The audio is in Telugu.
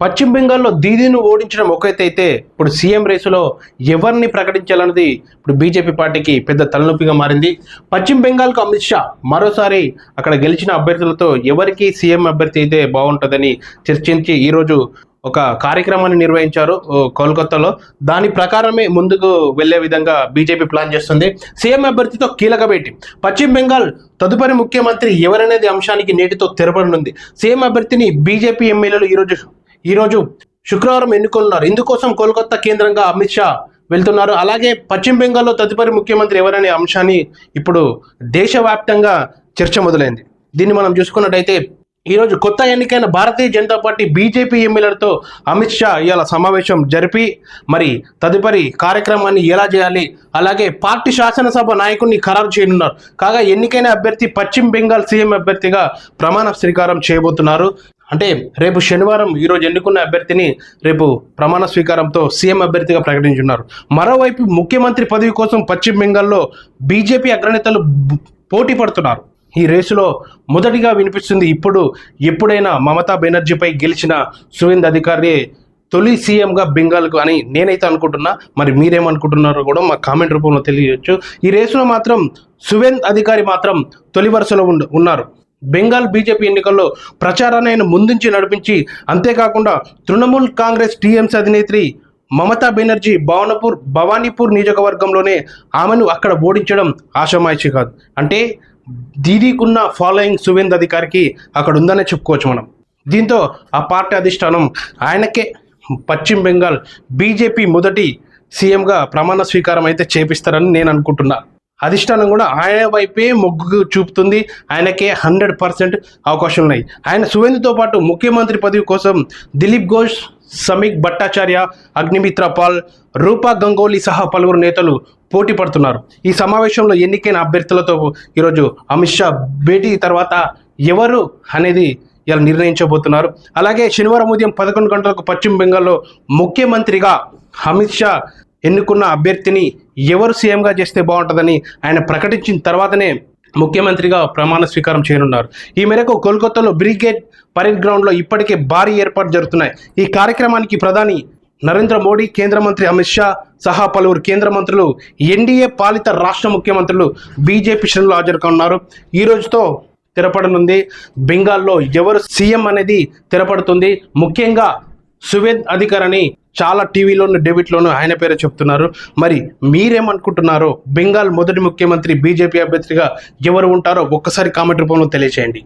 పశ్చిమ బెంగాల్లో దీదీని ఓడించడం ఒక ఎత్తు అయితే ఇప్పుడు సీఎం రేసులో ఎవరిని ప్రకటించాలన్నది ఇప్పుడు బీజేపీ పార్టీకి పెద్ద తలనొప్పిగా మారింది. పశ్చిమ బెంగాల్కు అమిత్ షా మరోసారి అక్కడ గెలిచిన అభ్యర్థులతో ఎవరికి సీఎం అభ్యర్థి అయితే బాగుంటుందని చర్చించి ఈరోజు ఒక కార్యక్రమాన్ని నిర్వహించారు కోల్కతాలో. దాని ప్రకారమే ముందుకు వెళ్లే విధంగా బీజేపీ ప్లాన్ చేస్తుంది. సీఎం అభ్యర్థితో కీలక భేటీ. పశ్చిమ బెంగాల్ తదుపరి ముఖ్యమంత్రి ఎవరనేది అంశానికి నేటితో తెరపడనుంది. సీఎం అభ్యర్థిని బీజేపీ ఎమ్మెల్యేలు ఈరోజు శుక్రవారం ఎన్నుకున్నారు. ఇందుకోసం కోల్కతా కేంద్రంగా అమిత్ షా వెళ్తున్నారు. అలాగే పశ్చిమ బెంగాల్లో తదుపరి ముఖ్యమంత్రి ఎవరనే అంశాన్ని ఇప్పుడు దేశవ్యాప్తంగా చర్చ మొదలైంది. దీన్ని మనం చూసుకున్నట్టయితే ఈరోజు కొత్త ఎన్నికైన భారతీయ జనతా పార్టీ బీజేపీ ఎమ్మెల్యేలతో అమిత్ షా ఇవాళ సమావేశం జరిపి మరి తదుపరి కార్యక్రమాన్ని ఎలా చేయాలి, అలాగే పార్టీ శాసనసభ నాయకుడిని ఖరారు చేయనున్నారు. కాగా ఎన్నికైన అభ్యర్థి పశ్చిమ బెంగాల్ సీఎం అభ్యర్థిగా ప్రమాణ స్వీకారం చేయబోతున్నారు. అంటే రేపు శనివారం ఈరోజు ఎన్నుకున్న అభ్యర్థిని రేపు ప్రమాణ స్వీకారంతో సీఎం అభ్యర్థిగా ప్రకటించున్నారు. మరోవైపు ముఖ్యమంత్రి పదవి కోసం పశ్చిమ బెంగాల్లో బీజేపీ అగ్రనేతలు పోటీ పడుతున్నారు. ఈ రేసులో మొదటిగా వినిపిస్తుంది ఎప్పుడైనా మమతా బెనర్జీపై గెలిచిన సువేందు అధికారి తొలి సీఎంగా బెంగాల్కు అని నేనైతే అనుకుంటున్నా. మరి మీరేమనుకుంటున్నారో కూడా మా కామెంట్ రూపంలో తెలియజేయచ్చు. ఈ రేసులో మాత్రం సువేందు అధికారి మాత్రం తొలి వరుసలో ఉన్నారు. బెంగాల్ బీజేపీ ఎన్నికల్లో ప్రచారాన్ని ఆయన ముందుంచి నడిపించి, అంతేకాకుండా తృణమూల్ కాంగ్రెస్ టీఎంసీ అధినేత్రి మమతా బెనర్జీ భవానీపూర్ నియోజకవర్గంలోనే ఆమెను అక్కడ ఓడించడం ఆషామాయిషి కాదు. అంటే దీదీకున్న ఫాలోయింగ్ సువేందు అధికారికి అక్కడ ఉందనే చెప్పుకోవచ్చు మనం. దీంతో ఆ పార్టీ అధిష్టానం ఆయనకే పశ్చిమ బెంగాల్ బీజేపీ మొదటి సీఎంగా ప్రమాణ స్వీకారం అయితే చేపిస్తారని నేను అనుకుంటున్నా. అధిష్టానం కూడా ఆయన వైపే మొగ్గు చూపుతుంది. ఆయనకే 100% అవకాశాలు ఉన్నాయి. ఆయన సువేందుతో పాటు ముఖ్యమంత్రి పదవి కోసం దిలీప్ ఘోష్, సమీక్ భట్టాచార్య, అగ్నిమిత్ర పాల్, రూపా గంగోలీ సహా పలువురు నేతలు పోటీ పడుతున్నారు. ఈ సమావేశంలో ఎన్నికైన అభ్యర్థులతో ఈరోజు అమిత్ షా భేటీ తర్వాత ఎవరు అనేది ఇలా నిర్ణయించబోతున్నారు. అలాగే శనివారం ఉదయం 11 గంటలకు పశ్చిమ బెంగాల్లో ముఖ్యమంత్రిగా అమిత్ షా ఎన్నుకున్న అభ్యర్థిని ఎవరు సీఎంగా చేస్తే బాగుంటుందని ఆయన ప్రకటించిన తర్వాతనే ముఖ్యమంత్రిగా ప్రమాణ స్వీకారం చేయనున్నారు. ఈ మేరకు కోల్కతాలో బ్రిగేడ్ పరేడ్ గ్రౌండ్లో ఇప్పటికే భారీ ఏర్పాటు జరుగుతున్నాయి. ఈ కార్యక్రమానికి ప్రధాని నరేంద్ర మోడీ, కేంద్ర మంత్రి అమిత్ షా సహా పలువురు కేంద్ర మంత్రులు, ఎన్డీఏ పాలిత రాష్ట్ర ముఖ్యమంత్రులు బీజేపీ శ్రేణులు హాజరు కానున్నారు. ఈ రోజుతో తెరపడనుంది బెంగాల్లో ఎవరు సీఎం అనేది తెరపడుతుంది. ముఖ్యంగా సువేందు అధికారిని చాలా టీవీలోను డెబిట్లోను ఆయన పేరే చెప్తున్నారు. మరి మీరేమనుకుంటున్నారో, బెంగాల్ మొదటి ముఖ్యమంత్రి బీజేపీ అభ్యర్థిగా ఎవరు ఉంటారో ఒక్కసారి కామెంట్ రూపంలో తెలియచేయండి.